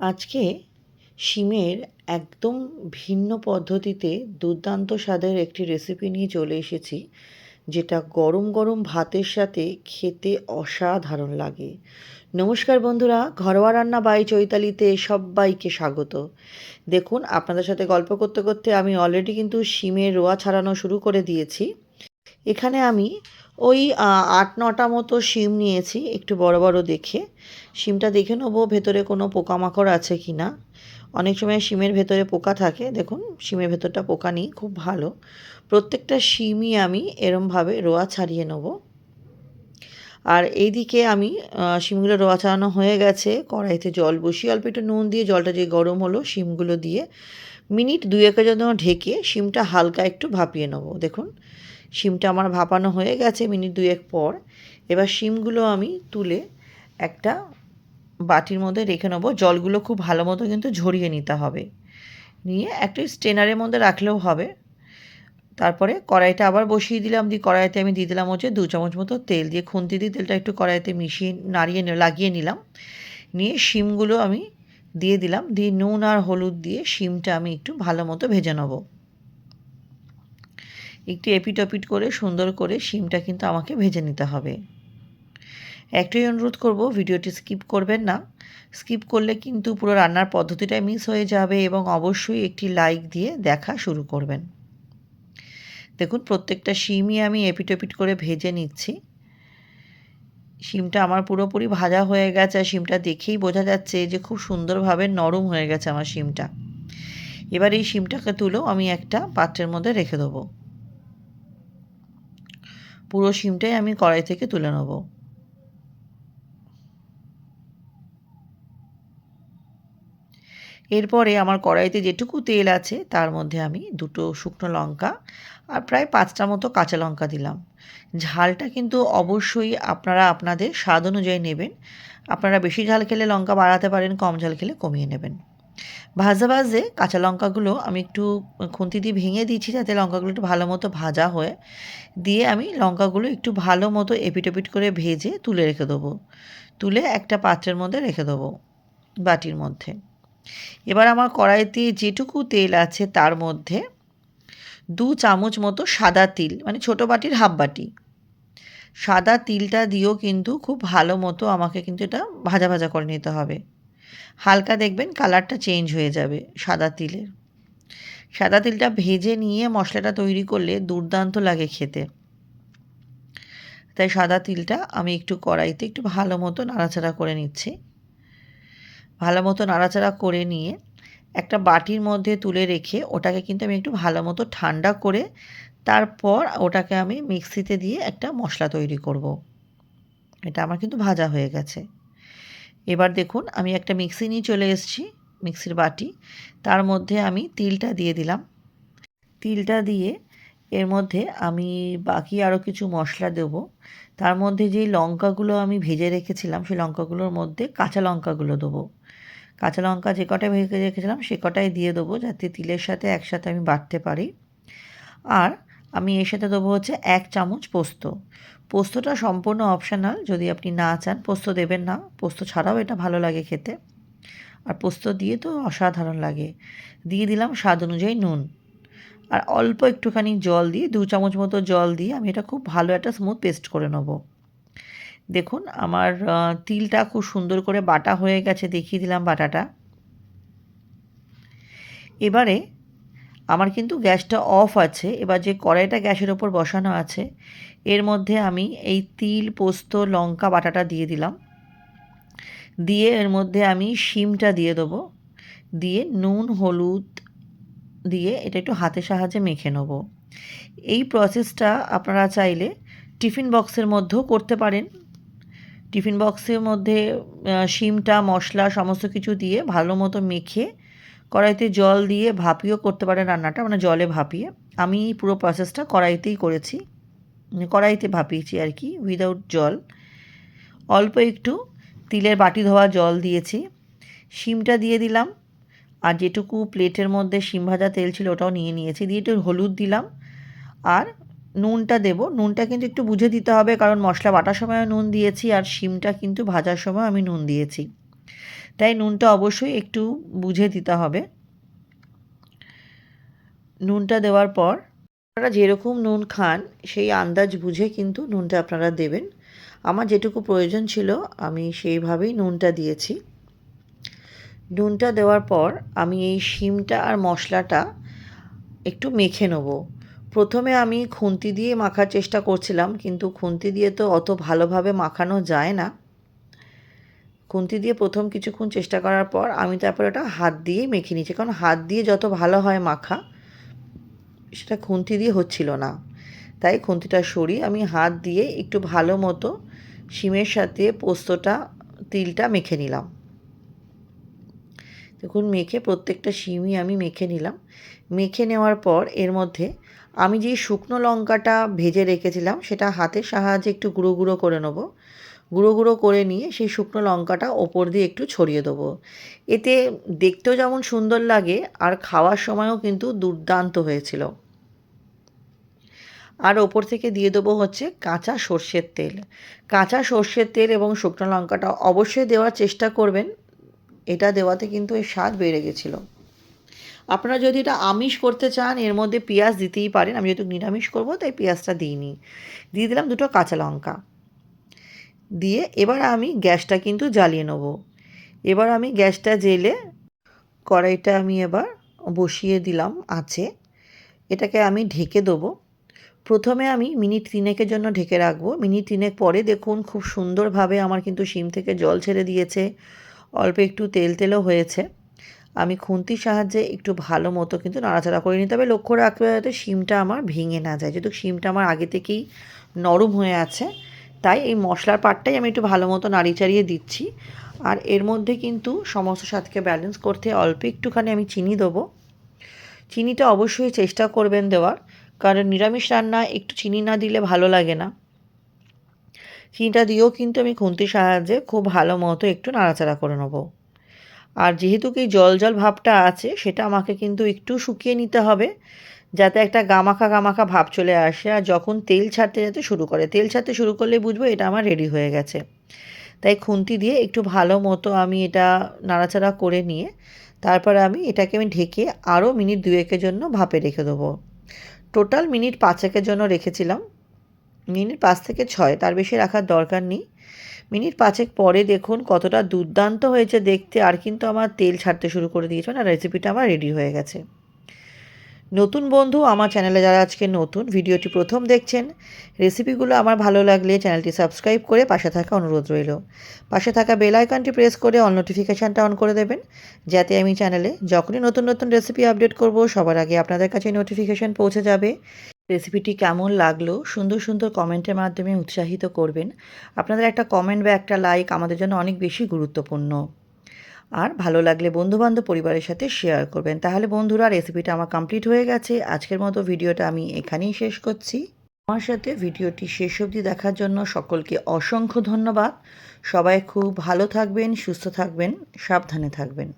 আজকে শিমের একদম ভিন্ন পদ্ধতিতে দুর্দান্ত স্বাদের একটি রেসিপি নিয়ে চলে এসেছি, যেটা গরম গরম ভাতের সাথে খেতে অসাধারণ লাগে। নমস্কার বন্ধুরা, ঘরোয়া রান্না বাই চৈতালিতে সবাইকে স্বাগত। দেখুন, আপনাদের সাথে গল্প করতে করতে আমি অলরেডি কিন্তু শিমের রোয়া ছাড়ানো শুরু করে দিয়েছি। এখানে আমি ওই ৮-৯টা মতো শিম নিয়েছি, একটু বড় বড় দেখে। শিমটা দেখে নেবো ভেতরে কোনো পোকামাকড় আছে কি না। অনেক সময় শিমের ভেতরে পোকা থাকে, দেখুন শিমের ভেতরটা পোকা নেই, খুব ভালো। প্রত্যেকটা শিমই আমি এরমভাবে রোয়া ছাড়িয়ে নেব। আর এইদিকে আমি শিমগুলো রোয়া ছাড়ানো হয়ে গেছে, কড়াইতে জল বসিয়ে অল্প একটু নুন দিয়ে, জলটা যে গরম হলো শিমগুলো দিয়ে মিনিট ২-১ জন্য ঢেকে শিমটা হালকা একটু ভাপিয়ে নেব। দেখুন শিমটা আমার ভাপানো হয়ে গেছে মিনিট ২-১ পর। এবার শিমগুলো আমি তুলে একটা বাটির মধ্যে রেখে নেবো। জলগুলো খুব ভালো মতো কিন্তু ঝরিয়ে নিতে হবে। নিয়ে একটা স্ট্রেনারের মধ্যে রাখলেও হবে। তারপরে কড়াইটা আবার বসিয়ে দিলাম, দিয়ে কড়াইতে আমি দিয়ে দিলাম হচ্ছে ২ চামচ মতো তেল, দিয়ে খুন্তি দিয়ে তেলটা একটু কড়াইতে মিশিয়ে লাগিয়ে নিলাম। নিয়ে শিমগুলো আমি দিয়ে দিলাম, দিয়ে নুন আর হলুদ দিয়ে শিমটা আমি একটু ভালো মতো ভেজে নেব। একটু এপিট ওপিট করে সুন্দর করে শিমটা কিন্তু আমাকে ভেজে নিতে হবে। একটাই অনুরোধ করব, ভিডিওটি স্কিপ করবেন না। স্কিপ করলে কিন্তু পুরো রান্নার পদ্ধতিটাই মিস হয়ে যাবে, এবং অবশ্যই একটি লাইক দিয়ে দেখা শুরু করবেন। দেখুন প্রত্যেকটা শিমই আমি এপিট ওপিট করে ভেজে নিচ্ছি। শিমটা আমার পুরোপুরি ভাজা হয়ে গেছে, আর শিমটা দেখেই বোঝা যাচ্ছে যে খুব সুন্দরভাবে নরম হয়ে গেছে আমার শিমটা। এবার এই শিমটাকে তুলেও আমি একটা পাত্রের মধ্যে রেখে দেবো। পুরো শিমটাই আমি কড়াই থেকে তুলে নেব। এরপরে আমার কড়াইতে যেটুকু তেল আছে তার মধ্যে আমি ২টো শুকনো লঙ্কা আর প্রায় ৫টা মতো কাঁচা লঙ্কা দিলাম। ঝালটা কিন্তু অবশ্যই আপনারা আপনাদের স্বাদ অনুযায়ী নেবেন। আপনারা বেশি ঝাল খেলে লঙ্কা বাড়াতে পারেন, কম ঝাল খেলে কমিয়ে নেবেন। ভাজে ভাজে কাঁচা লঙ্কাগুলো আমি একটু খুন্তি দিয়ে ভেঙে দিয়েছি, যাতে লঙ্কাগুলো একটু ভালো মতো ভাজা হয়ে। দিয়ে আমি লঙ্কাগুলো একটু ভালো মতো এপিট ওপিট করে ভেজে তুলে রেখে দেবো। তুলে একটা পাত্রের মধ্যে রেখে দেবো, বাটির মধ্যে। এবার আমার কড়াইতে যেটুকু তেল আছে তার মধ্যে ২ চামচ মতো সাদা তিল, মানে ছোটো বাটির হাফ বাটি সাদা তিলটা দিয়েও কিন্তু খুব ভালো মতো আমাকে কিন্তু এটা ভাজা ভাজা করে নিতে হবে। হালকা দেখবেন কালারটা চেঞ্জ হয়ে যাবে সাদা তিলের। সাদা তিলটা ভেজে নিয়ে মশলাটা তৈরি করলে দুর্দান্ত লাগে খেতে। তাই সাদা তিলটা আমি একটু কড়াইতে একটু ভালো মতো নাড়াচাড়া করে নিচ্ছি। ভালো মতো নাড়াচাড়া করে নিয়ে একটা বাটির মধ্যে তুলে রেখে ওটাকে কিন্তু আমি একটু ভালো মতো ঠান্ডা করে তারপর ওটাকে আমি মিক্সিতে দিয়ে একটা মশলা তৈরি করব। এটা আমার কিন্তু ভাজা হয়ে গেছে। এবার দেখুন আমি একটা মিক্সি নিয়ে চলে এসেছি, মিক্সির বাটি। তার মধ্যে আমি তিলটা দিয়ে দিলাম। তিলটা দিয়ে এর মধ্যে আমি বাকি আরও কিছু মশলা দেব। তার মধ্যে যেই লঙ্কাগুলো আমি ভেজে রেখেছিলাম সেই লঙ্কাগুলোর মধ্যে কাঁচা লঙ্কাগুলো দেবো। কাঁচা লঙ্কা যে কটা ভেজে রেখেছিলাম সে কটাই দিয়ে দেবো, যাতে তিলের সাথে একসাথে আমি বাটতে পারি। আর আমি এর সাথে দেবো হচ্ছে ১ চামচ পোস্ত। পোস্তটা সম্পূর্ণ অপশনাল, যদি আপনি না চান পোস্ত দেবেন না, পোস্ত ছাড়াও এটা ভালো লাগে খেতে। আর পোস্ত দিয়ে তো অসাধারণ লাগে। দিয়ে দিলাম স্বাদ অনুযায়ী নুন, আর অল্প একটুখানি জল দিয়ে ২ চামচ মতো জল দিয়ে আমি এটা খুব ভালো একটা স্মুথ পেস্ট করে নেব। দেখুন আমার তিলটা খুব সুন্দর করে বাটা হয়ে গেছে, দেখিয়ে দিলাম বাটাটা। এবারে আমার কিন্তু গ্যাসটা অফ আছে। এবার যে কড়াইটা গ্যাসের ওপর বসানো আছে এর মধ্যে আমি এই তিল, পোস্ত, লঙ্কা বাটাটা দিয়ে দিলাম। দিয়ে এর মধ্যে আমি শিমটা দিয়ে দেবো। দিয়ে নুন, হলুদ দিয়ে এটা একটু হাতের সাহায্যে মেখে নেব। এই প্রসেসটা আপনারা চাইলে টিফিন বক্সের মধ্যেও করতে পারেন। টিফিন বক্সের মধ্যে শিমটা, মশলা সমস্ত কিছু দিয়ে ভালো মতো মেখে কড়াইতে জল দিয়ে ভাপিয়েও করতে পারেন রান্নাটা, মানে জলে ভাপিয়ে। আমি পুরো প্রসেসটা কড়াইতেই করেছি, কড়াইতে ভাপিয়েছি আর কি, উইদাউট জল। অল্প একটু তিলের বাটি ধোয়া জল দিয়েছি, শিমটা দিয়ে দিলাম, আর যেটুকু প্লেটের মধ্যে শিম ভাজা তেল ছিল ওটাও নিয়ে নিয়েছি। দিয়ে একটু হলুদ দিলাম, আর নুনটা দেবো। নুনটা কিন্তু একটু বুঝে দিতে হবে, কারণ মশলা বাটার সময়ও নুন দিয়েছি আর শিমটা কিন্তু ভাজার সময় আমি নুন দিয়েছি। তাই নুনটা অবশ্যই একটু বুঝে দিতে হবে। নুনটা দেওয়ার পর আপনারা যেরকম নুন খান সেই আন্দাজ বুঝে কিন্তু নুনটা আপনারা দেবেন। আমার যেটুকু প্রয়োজন ছিল আমি সেইভাবেই নুনটা দিয়েছি। নুনটা দেওয়ার পর আমি এই শিমটা আর মশলাটা একটু মেখে নেব। প্রথমে আমি খুন্তি দিয়ে মাখার চেষ্টা করছিলাম, কিন্তু খুন্তি দিয়ে তো অত ভালোভাবে মাখানো যায় না। খুন্তি দিয়ে প্রথম কিছুক্ষণ চেষ্টা করার পর আমি তারপর ওটা হাত দিয়েই মেখে নিয়েছি, কারণ হাত দিয়ে যত ভালো হয় মাখা, সেটা খুন্তি দিয়ে হচ্ছিল না। তাই খুন্তিটা সরিয়ে আমি হাত দিয়ে একটু ভালো মতো শিমের সাথে পোস্তটা, তিলটা মেখে নিলাম। দেখুন মেখে প্রত্যেকটা শিমই আমি মেখে নিলাম। মেখে নেওয়ার পর এর মধ্যে আমি যেই শুকনো লঙ্কাটা ভেজে রেখেছিলাম সেটা হাতের সাহায্যে একটু গুঁড়ো গুঁড়ো করে নেব। গুঁড়ো গুঁড়ো করে নিয়ে সেই শুকনো লঙ্কাটা ওপর দিয়ে একটু ছড়িয়ে দেবো। এতে দেখতেও যেমন সুন্দর লাগে আর খাওয়ার সময়ও কিন্তু দুর্দান্ত হয়েছিল। আর ওপর থেকে দিয়ে দেবো হচ্ছে কাঁচা সর্ষের তেল। কাঁচা সর্ষের তেল এবং শুকনো লঙ্কাটা অবশ্যই দেওয়ার চেষ্টা করবেন। এটা দেওয়াতে কিন্তু এর স্বাদ বেড়ে গেছিলো। আপনারা যদি এটা আমিষ করতে চান এর মধ্যে পেঁয়াজ দিতেই পারেন। আমি যেহেতু নিরামিষ করবো তাই পেঁয়াজটা দিইনি। দিয়ে দিলাম 2টো কাঁচা লঙ্কা। দিয়ে এবার আমি গ্যাসটা কিন্তু জ্বালিয়ে নেব। এবার আমি গ্যাসটা জ্বেলে কড়াইটা আমি এবার বসিয়ে দিলাম আঁচে। এটাকে আমি ঢেকে দেবো। প্রথমে আমি মিনিট 3-এর জন্য ঢেকে রাখবো। মিনিট 3 পরে দেখুন খুব সুন্দরভাবে আমার কিন্তু শিম থেকে জল ছেড়ে দিয়েছে। অল্প একটু তেল তেলও হয়েছে। আমি খুন্তির সাহায্যে একটু ভালো মতো কিন্তু নাড়াচাড়া করে নিতে হবে। লক্ষ্য রাখতে হবে যাতে শিমটা আমার ভেঙে না যায়, যেহেতু শিমটা আমার আগে থেকেই নরম হয়ে আছে। তাই এই মশলার পার্টটাই আমি একটু ভালো মতো নাড়িয়ে চাড়িয়ে দিচ্ছি। আর এর মধ্যে কিন্তু সমস্ত স্বাদকে ব্যালেন্স করতে অল্প একটুখানি আমি চিনি দেবো। চিনিটা অবশ্যই চেষ্টা করবেন দেওয়ার, কারণ নিরামিষ রান্না একটু চিনি না দিলে ভালো লাগে না। চিনিটা দিয়েও কিন্তু আমি খুন্তির সাহায্যে খুব ভালো মতো একটু নাড়াচাড়া করে নেব। আর যেহেতু কি জল জল ভাবটা আছে সেটা আমাকে কিন্তু একটু শুকিয়ে নিতে হবে, যাতে একটা গামাখা গামাখা ভাব চলে আসে। আর যখন তেল ছাড়তে যেতে শুরু করে, তেল ছাড়তে শুরু করলে বুঝবো এটা আমার রেডি হয়ে গেছে। তাই খুন্তি দিয়ে একটু ভালো মতো আমি এটা নাড়াচাড়া করে নিয়ে তারপর আমি এটাকে ঢেকে আরও মিনিট 2-এর জন্য ভাপে রেখে দেবো। টোটাল মিনিট 5-এর জন্য রেখেছিলাম। মিনিট 5 থেকে 6, তার বেশি রাখার দরকার নেই। মিনিট 5 পরে দেখুন কতটা দুর্দান্ত হয়েছে দেখতে, আর কিন্তু আমার তেল ছাড়তে শুরু করে দিয়েছে, না রেসিপিটা আমার রেডি হয়ে গেছে। নতুন বন্ধু আমার চ্যানেলে যারা আজকে নতুন ভিডিওটি প্রথম দেখছেন, রেসিপিগুলো আমার ভালো লাগলে চ্যানেলটি সাবস্ক্রাইব করে পাশে থাকা অনুরোধ রইল। পাশে থাকা বেল আইকনটি প্রেস করে অল নোটিফিকেশানটা অন করে দেবেন, যাতে আমি চ্যানেলে যখনই নতুন নতুন রেসিপি আপডেট করব সবার আগে আপনাদের কাছে নোটিফিকেশান পৌঁছে যাবে। রেসিপিটি কেমন লাগলো সুন্দর সুন্দর কমেন্টের মাধ্যমে উৎসাহিত করবেন। আপনাদের একটা কমেন্ট বা একটা লাইক আমাদের জন্য অনেক বেশি গুরুত্বপূর্ণ। আর ভালো লাগলে বন্ধুবান্ধব পরিবারের সাথে শেয়ার করবেন। তাহলে বন্ধুরা, রেসিপিটা আমার কমপ্লিট হয়ে গেছে। আজকের মতো ভিডিওটা আমি এখানেই শেষ করছি। আমার সাথে ভিডিওটি শেষ অবধি দেখার জন্য সকলকে অসংখ্য ধন্যবাদ। সবাই খুব ভালো থাকবেন, সুস্থ থাকবেন, সাবধানে থাকবেন।